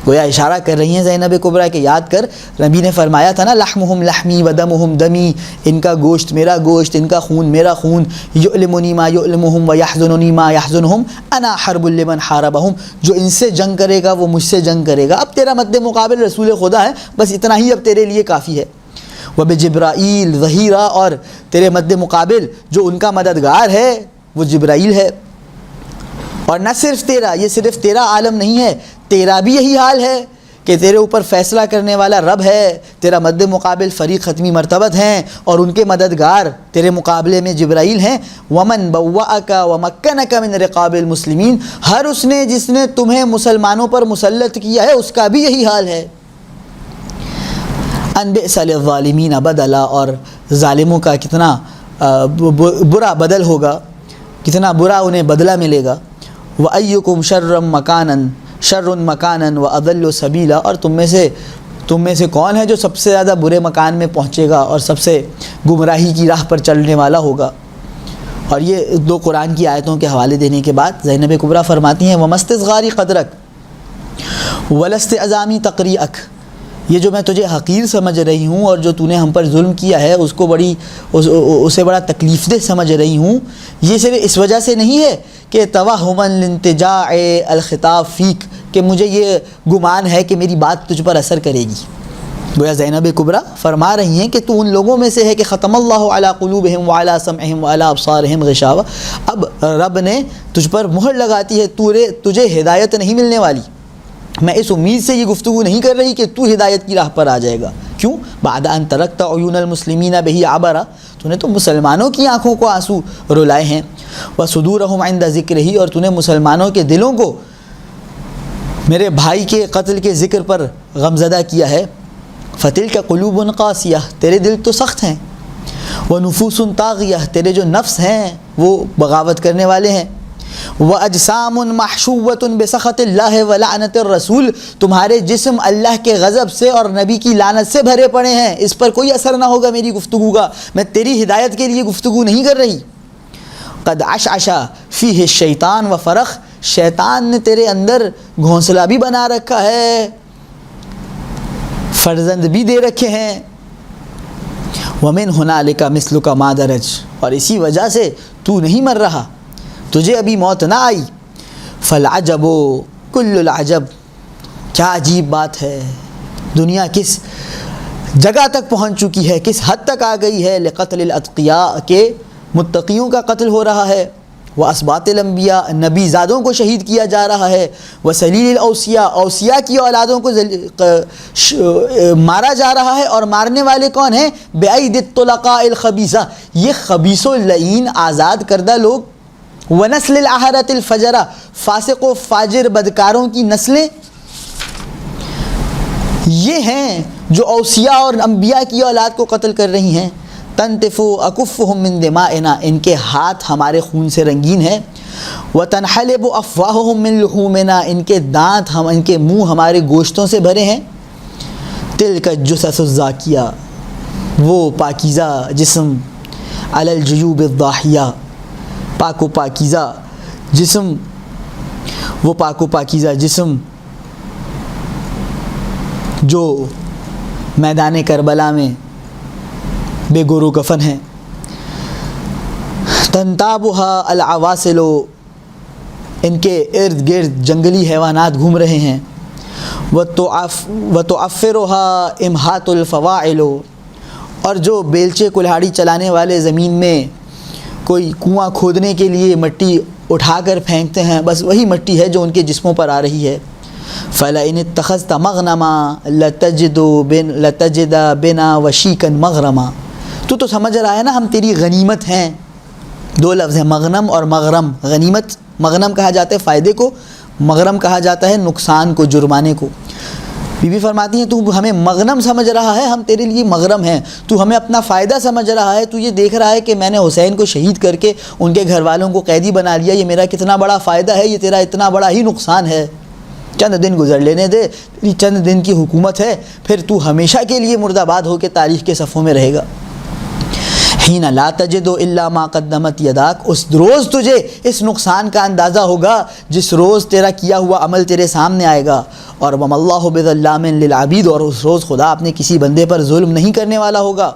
گویا اشارہ کر رہی ہیں زینب کبریٰ کہ یاد کر، نبی نے فرمایا تھا نا، لحمہم لحمی ودمہم دمی، ان کا گوشت میرا گوشت، ان کا خون میرا خون، یؤلمنی ما یؤلمہم ویحزننی ما یحزنہم انا حرب لمن حاربہم، جو ان سے جنگ کرے گا وہ مجھ سے جنگ کرے گا۔ اب تیرا مد مقابل رسول خدا ہے، بس اتنا ہی اب تیرے لیے کافی ہے۔ وبجبرائیل ظہیرا، اور تیرے مد مقابل جو ان کا مددگار ہے وہ جبرائیل ہے۔ اور نہ صرف تیرا، یہ صرف تیرا عالم نہیں ہے، تیرا بھی یہی حال ہے کہ تیرے اوپر فیصلہ کرنے والا رب ہے، تیرا مد مقابل فریق ختمی مرتبت ہیں اور ان کے مددگار تیرے مقابلے میں جبرائیل ہیں۔ ومن بوأک ومکنک من رقاب المسلمین، ہر اس نے جس نے تمہیں مسلمانوں پر مسلط کیا ہے اس کا بھی یہی حال ہے۔ ان بئس للظالمین بدلا، اور ظالموں کا کتنا برا بدل ہوگا، کتنا برا انہیں بدلہ ملے گا۔ وَأَيُّكُمْ شَرٌ مَكَانًا وَأَضَلُّ سَبِيلًا، اور تم میں سے کون ہے جو سب سے زیادہ برے مکان میں پہنچے گا اور سب سے گمراہی کی راہ پر چلنے والا ہوگا۔ اور یہ دو قرآن کی آیتوں کے حوالے دینے کے بعد زینب کبریٰ فرماتی ہیں، وَمَا اسْتِصْغَارِ قَدْرَكَ وَلَا اسْتِعْظَامِ تَقْرِیعَكَ، یہ جو میں تجھے حقیر سمجھ رہی ہوں اور جو تو نے ہم پر ظلم کیا ہے اس کو اسے بڑا تکلیف دہ سمجھ رہی ہوں، یہ صرف اس وجہ سے نہیں ہے کہ توہما لانتجاع الخطاب فیک، کہ مجھے یہ گمان ہے کہ میری بات تجھ پر اثر کرے گی۔ گویا زینب کبریٰ فرما رہی ہیں کہ تو ان لوگوں میں سے ہے کہ ختم اللہ علی قلوبہم وعلی سمعہم وعلی ابصارہم غشاوہ، اب رب نے تجھ پر مہر لگاتی ہے، تجھے ہدایت نہیں ملنے والی۔ میں اس امید سے یہ گفتگو نہیں کر رہی کہ تو ہدایت کی راہ پر آ جائے گا۔ کیوں؟ بعد ان ترکت عیون المسلمین بہ عبرا، تو نے تو مسلمانوں کی آنکھوں کو آنسو رلائے ہیں۔ وصدورہم عند ذکرہ، اور تو نے مسلمانوں کے دلوں کو میرے بھائی کے قتل کے ذکر پر غمزدہ کیا ہے۔ فتلک قلوب قاسیہ، تیرے دل تو سخت ہیں۔ ونفوس طاغیہ، تیرے جو نفس ہیں وہ بغاوت کرنے والے ہیں۔ وَأَجْسَامٌ مَحْشُوَّةٌ بِسَخَطِ اللَّهِ وَلَعْنَةِ الرَّسُولِ، تمہارے جسم اللہ کے غضب سے اور نبی کی لعنت سے بھرے پڑے ہیں، اس پر کوئی اثر نہ ہوگا میری گفتگو کا، میں تیری ہدایت کے لیے گفتگو نہیں کر رہی۔ قد عشعش فیہ الشیطان وفرخ، شیطان نے تیرے اندر گھونسلہ بھی بنا رکھا ہے، فرزند بھی دے رکھے ہیں۔ ومن ہنالک مثلک ما درج، اور اسی وجہ سے تو نہیں مر رہا، تجھے ابھی موت نہ آئی۔ فالعجب کل العجب، کیا عجیب بات ہے، دنیا کس جگہ تک پہنچ چکی ہے، کس حد تک آ گئی ہے۔ لقتل الاتقیاء، کے متقیوں کا قتل ہو رہا ہے۔ واسباط الانبیاء نبی زادوں کو شہید کیا جا رہا ہے، وسلیل الاوصیاء اوصیاء کی اولادوں کو مارا جا رہا ہے، اور مارنے والے کون ہیں؟ بعید الطلقاء الخبیثہ، یہ خبیث و لعین آزاد کردہ لوگ، ونسل الاحرۃ الفجرہ فاسق و فاجر بدکاروں کی نسلیں، یہ ہیں جو اوصیاء اور انبیاء کی اولاد کو قتل کر رہی ہیں۔ تنتفو اکفہم من دمائنا، ان کے ہاتھ ہمارے خون سے رنگین ہیں، وتنحلب افواہہم من لحومنا، ان کے دانت ان کے منہ ہمارے گوشتوں سے بھرے ہیں۔ تلک الجثث الزاکیہ، وہ پاکیزہ جسم، علی الجیوب الضاحیہ، پاک و پاکیزہ جسم، وہ پاک و پاکیزہ جسم جو میدان کربلا میں بے گور و کفن ہیں۔ تنتابها العواسل، ان کے ارد گرد جنگلی حیوانات گھوم رہے ہیں۔ وتعفرها امہات الفواعل، اور جو بیلچے کلہاڑی چلانے والے زمین میں کوئی کنواں کھودنے کے لیے مٹی اٹھا کر پھینکتے ہیں، بس وہی مٹی ہے جو ان کے جسموں پر آ رہی ہے۔ فَلَئِنِ اتَّخَذْتَ مَغْنَمًا لَتَجِدَ بِنَا وَشِيكًا مَغْرَمًا، تو سمجھ رہا ہے نا ہم تیری غنیمت ہیں۔ دو لفظ ہیں، مغنم اور مغرم۔ غنیمت مغنم کہا جاتا ہے فائدے کو، مغرم کہا جاتا ہے نقصان کو، جرمانے کو۔ بی بی فرماتی ہیں تو ہمیں مغنم سمجھ رہا ہے، ہم تیرے لیے مغرم ہیں، تو ہمیں اپنا فائدہ سمجھ رہا ہے، تو یہ دیکھ رہا ہے کہ میں نے حسین کو شہید کر کے ان کے گھر والوں کو قیدی بنا لیا، یہ میرا کتنا بڑا فائدہ ہے، یہ تیرا اتنا بڑا ہی نقصان ہے۔ چند دن گزر لینے دے، تیری چند دن کی حکومت ہے، پھر تو ہمیشہ کے لیے مردہ باد ہو کے تاریخ کے صفوں میں رہے گا۔ حین لا تجد الا ما قدمت یداک، اس روز تجھے اس نقصان کا اندازہ ہوگا جس روز تیرا کیا ہوا عمل تیرے سامنے آئے گا۔ اور وَمَا اللَّهُ بِظَلَّامٍ لِلْعَبِيدِ، اور اس روز خدا اپنے کسی بندے پر ظلم نہیں کرنے والا ہوگا۔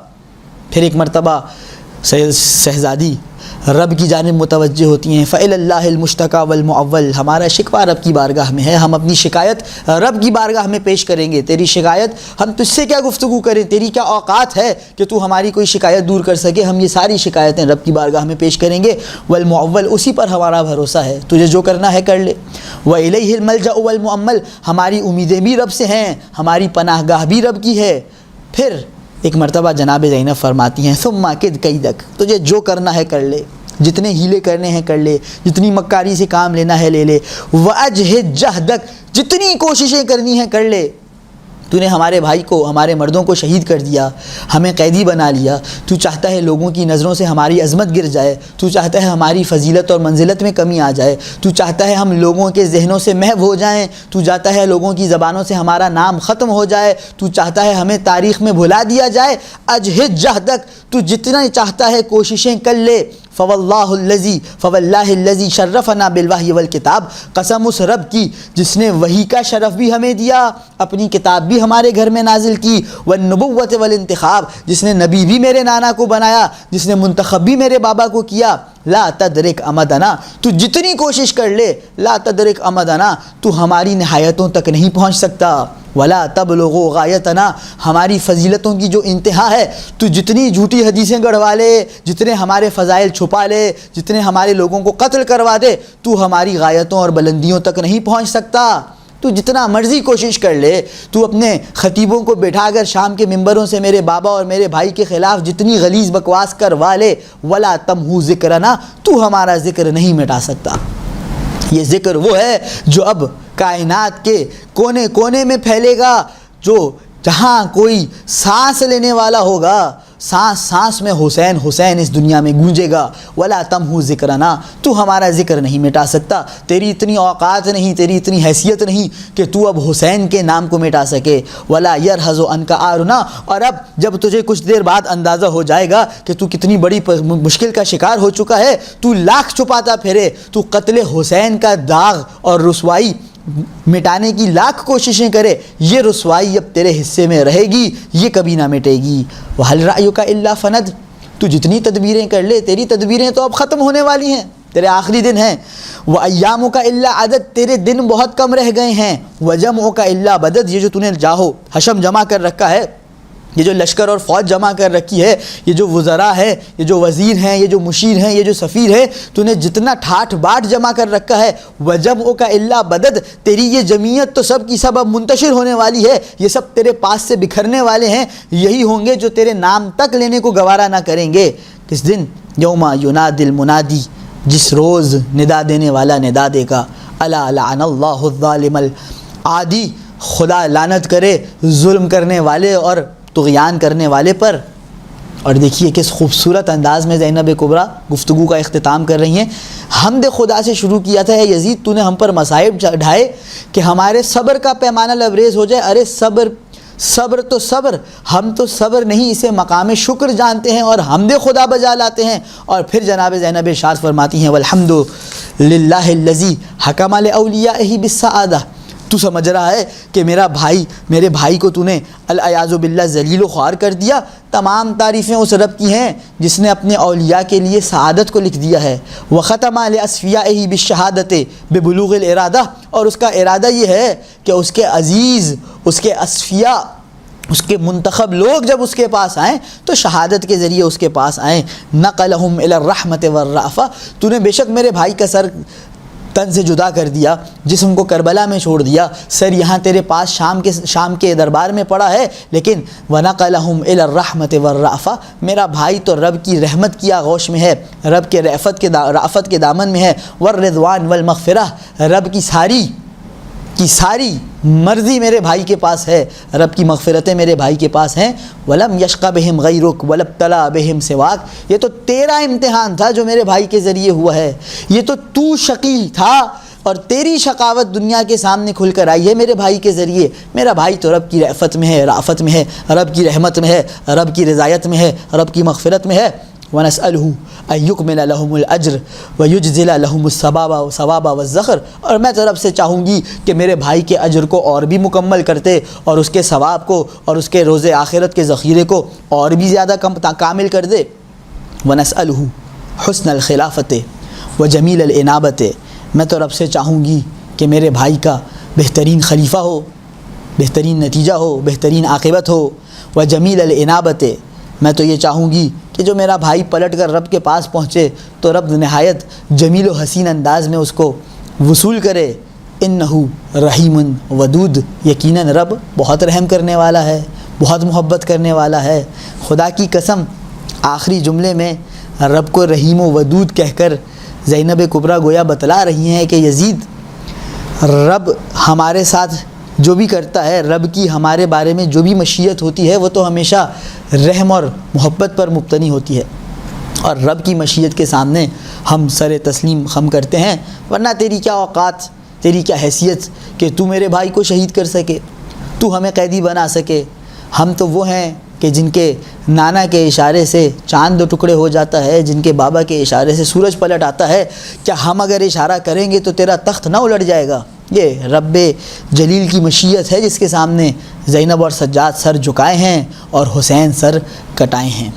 پھر ایک مرتبہ شہزادی رب کی جانب متوجہ ہوتی ہیں، فَإِلَى اللَّهِ الْمُشْتَكَى وَالْمُعَوَّلُ، ہمارا شکوہ رب کی بارگاہ میں ہے، ہم اپنی شکایت رب کی بارگاہ میں پیش کریں گے۔ تیری شکایت ہم تجھ سے کیا گفتگو کریں، تیری کیا اوقات ہے کہ تو ہماری کوئی شکایت دور کر سکے، ہم یہ ساری شکایتیں رب کی بارگاہ میں پیش کریں گے۔ والمعول، اسی پر ہمارا بھروسہ ہے، تجھے جو کرنا ہے کر لے۔ وَإِلَيْهِ الْمَلْجَأُ وَالْمُؤَمَّلُ، ہماری امیدیں بھی رب سے ہیں، ہماری پناہ گاہ بھی رب کی ہے۔ پھر ایک مرتبہ جناب زینب فرماتی ہیں ثم کد کیدک، تجھے جو کرنا ہے کر لے، جتنے ہیلے کرنے ہیں کر لے، جتنی مکاری سے کام لینا ہے لے لے، وَأَجْهِدْ جَهْدَكَ، جتنی کوششیں کرنی ہیں کر لے۔ تو نے ہمارے بھائی کو، ہمارے مردوں کو شہید کر دیا، ہمیں قیدی بنا لیا، تو چاہتا ہے لوگوں کی نظروں سے ہماری عظمت گر جائے، تو چاہتا ہے ہماری فضیلت اور منزلت میں کمی آ جائے، تو چاہتا ہے ہم لوگوں کے ذہنوں سے محو ہو جائیں، تو چاہتا ہے لوگوں کی زبانوں سے ہمارا نام ختم ہو جائے، تو چاہتا ہے ہمیں تاریخ میں بھلا دیا جائے۔ اجہد جہدک، تو جتنا چاہتا ہے کوششیں کر لے۔ فواللہ الذی شرفنا بالوحی والکتاب، قسم اس رب کی جس نے وحی کا شرف بھی ہمیں دیا، اپنی کتاب بھی ہمارے گھر میں نازل کی، والنبوۃ والانتخاب، جس نے نبی بھی میرے نانا کو بنایا، جس نے منتخب بھی میرے بابا کو کیا۔ لا تدرک امدنا، تو جتنی کوشش کر لے، لا تدرک امدنا، تو ہماری نہایتوں تک نہیں پہنچ سکتا۔ ولا تبلغ غایتنا، ہماری فضیلتوں کی جو انتہا ہے، تو جتنی جھوٹی حدیثیں گڑھوا لے، جتنے ہمارے فضائل چھپا لے، جتنے ہمارے لوگوں کو قتل کروا دے، تو ہماری غایتوں اور بلندیوں تک نہیں پہنچ سکتا۔ تو جتنا مرضی کوشش کر لے، تو اپنے خطیبوں کو بٹھا کر شام کے ممبروں سے میرے بابا اور میرے بھائی کے خلاف جتنی غلیظ بکواس کروا لے، ولا تمحو ذکرنا، تو ہمارا ذکر نہیں مٹا سکتا۔ یہ ذکر وہ ہے جو اب کائنات کے کونے کونے میں پھیلے گا، جو جہاں کوئی سانس لینے والا ہوگا، سانس سانس میں حسین حسین اس دنیا میں گونجے گا۔ ولا تمحو ذکرنا، تو ہمارا ذکر نہیں مٹا سکتا، تیری اتنی اوقات نہیں، تیری اتنی حیثیت نہیں کہ تو اب حسین کے نام کو مٹا سکے۔ ولا یرہز عنک عارنا، اور اب جب تجھے کچھ دیر بعد اندازہ ہو جائے گا کہ تو کتنی بڑی مشکل کا شکار ہو چکا ہے، تو لاکھ چھپاتا پھرے، تو قتل حسین کا داغ اور رسوائی مٹانے کی لاکھ کوششیں کرے، یہ رسوائی اب تیرے حصے میں رہے گی، یہ کبھی نہ مٹے گی۔ وَهَلْ رَأْيُكَ إِلَّا فَنَدْ، تو جتنی تدبیریں کر لے، تیری تدبیریں تو اب ختم ہونے والی ہیں، تیرے آخری دن ہیں۔ وَأَيَّامُكَ إِلَّا عَدَدْ، تیرے دن بہت کم رہ گئے ہیں۔ وَجَمْعُكَ إِلَّا بَدَدْ، یہ جو تو نے جاہو حشم جمع کر رکھا ہے، یہ جو لشکر اور فوج جمع کر رکھی ہے، یہ جو وزراء ہے، یہ جو وزیر ہیں، یہ جو مشیر ہیں، یہ جو سفیر ہے، تو نے جتنا ٹھاٹھ باٹ جمع کر رکھا ہے، وجمعک الا بدد، تیری یہ جمعیت تو سب کی سب اب منتشر ہونے والی ہے، یہ سب تیرے پاس سے بکھرنے والے ہیں، یہی ہوں گے جو تیرے نام تک لینے کو گوارا نہ کریں گے۔ کس دن؟ یوم ینادی المنادی، جس روز ندا دینے والا ندا دے گا، الا لعن اللہ الظالم العادی، خدا لعنت کرے ظلم کرنے والے اور طغیان کرنے والے پر۔ اور دیکھیے کس خوبصورت انداز میں زینب کبریٰ گفتگو کا اختتام کر رہی ہیں۔ حمد خدا سے شروع کیا تھا، اے یزید تو نے ہم پر مصائب چڑھائے کہ ہمارے صبر کا پیمانہ لبریز ہو جائے۔ ارے صبر تو صبر، ہم تو صبر نہیں اسے مقام شکر جانتے ہیں اور حمد خدا بجا لاتے ہیں۔ اور پھر جناب زینب ارشاد فرماتی ہیں والحمد للہ الذی حکم لاولیائہ بالسعادہ، تو سمجھ رہا ہے کہ میرے بھائی کو تو نے العیاذ باللہ ذلیل و خوار کر دیا۔ تمام تعریفیں اس رب کی ہیں جس نے اپنے اولیاء کے لیے سعادت کو لکھ دیا ہے۔ وختم لاصفیائہ بالشہادۃ ببلوغ الارادہ، اور اس کا ارادہ یہ ہے کہ اس کے عزیز، اس کے اصفیاء، اس کے منتخب لوگ جب اس کے پاس آئیں تو شہادت کے ذریعے اس کے پاس آئیں۔ نقلہم الی الرحمۃ والرأفہ، تو نے بے شک میرے بھائی کا سر تن سے جدا کر دیا، جسم کو کربلا میں چھوڑ دیا، سر یہاں تیرے پاس شام کے دربار میں پڑا ہے، لیکن وَنَقَلَهُمْ إِلَى الرَّحْمَةِ وَالرَّأْفَةِ، میرا بھائی تو رب کی رحمت کی آغوش میں ہے، رب کے رأفت کے دامن میں ہے، وَالرِّضْوَانِ وَالْمَغْفِرَةِ، رب کی ساری مرضی میرے بھائی کے پاس ہے، رب کی مغفرتیں میرے بھائی کے پاس ہیں۔ وَلَمْ يَشْقَ بِهِمْ غَيْرُكَ وَلَا ابْتَلَىٰ بِهِمْ سِوَاكَ، یہ تو تیرا امتحان تھا جو میرے بھائی کے ذریعے ہوا ہے، یہ تو شقی تھا اور تیری شقاوت دنیا کے سامنے کھل کر آئی ہے میرے بھائی کے ذریعے۔ میرا بھائی تو رب کی رأفت میں ہے، رأفت میں ہے، رب کی رحمت میں ہے، رب کی رضایت میں ہے، رب کی مغفرت میں ہے۔ وَنَسْأَلُهُ أَن يُكْمِلَ لَهُمُ الْأَجْرَ وَيُجْزِلَ لَهُمُ الثَّوَابَ وَالزَّخْرَ، اور میں تو رب سے چاہوں گی کہ میرے بھائی کے اجر کو اور بھی مکمل کرتے اور اس کے ثواب کو اور اس کے روز آخرت کے ذخیرے کو اور بھی زیادہ کامل کر دے۔ وَنَسْأَلُهُ حُسْنَ الْخِلَافَةِ وَجَمِيلَ الْإِنَابَةِ، میں تو رب سے چاہوں گی کہ میرے بھائی کا بہترین خلیفہ ہو، بہترین نتیجہ ہو، بہترین عاقبت ہو۔ وَجَمِيلَ الْإِنَابَةِ، میں تو یہ چاہوں گی کہ جو میرا بھائی پلٹ کر رب کے پاس پہنچے تو رب نہایت جمیل و حسین انداز میں اس کو وصول کرے۔ انہو رحیم ودود، یقیناً رب بہت رحم کرنے والا ہے، بہت محبت کرنے والا ہے۔ خدا کی قسم، آخری جملے میں رب کو رحیم و ودود کہہ کر زینب کبریٰ گویا بتلا رہی ہیں کہ یزید، رب ہمارے ساتھ جو بھی کرتا ہے، رب کی ہمارے بارے میں جو بھی مشیت ہوتی ہے، وہ تو ہمیشہ رحم اور محبت پر مبتنی ہوتی ہے، اور رب کی مشیت کے سامنے ہم سر تسلیم خم کرتے ہیں، ورنہ تیری کیا اوقات، تیری کیا حیثیت کہ تو میرے بھائی کو شہید کر سکے، تو ہمیں قیدی بنا سکے۔ ہم تو وہ ہیں کہ جن کے نانا کے اشارے سے چاند دو ٹکڑے ہو جاتا ہے، جن کے بابا کے اشارے سے سورج پلٹ آتا ہے، کیا ہم اگر اشارہ کریں گے تو تیرا تخت نہ الٹ جائے گا؟ یہ رب جلیل کی مشیت ہے جس کے سامنے زینب اور سجاد سر جھکائے ہیں اور حسین سر کٹائے ہیں۔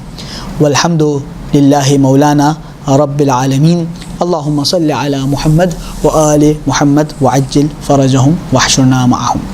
والحمد للہ مولانا رب العالمین، اللہم صلی علی محمد وآل محمد وعجل فرجہم واحشرنا معہم۔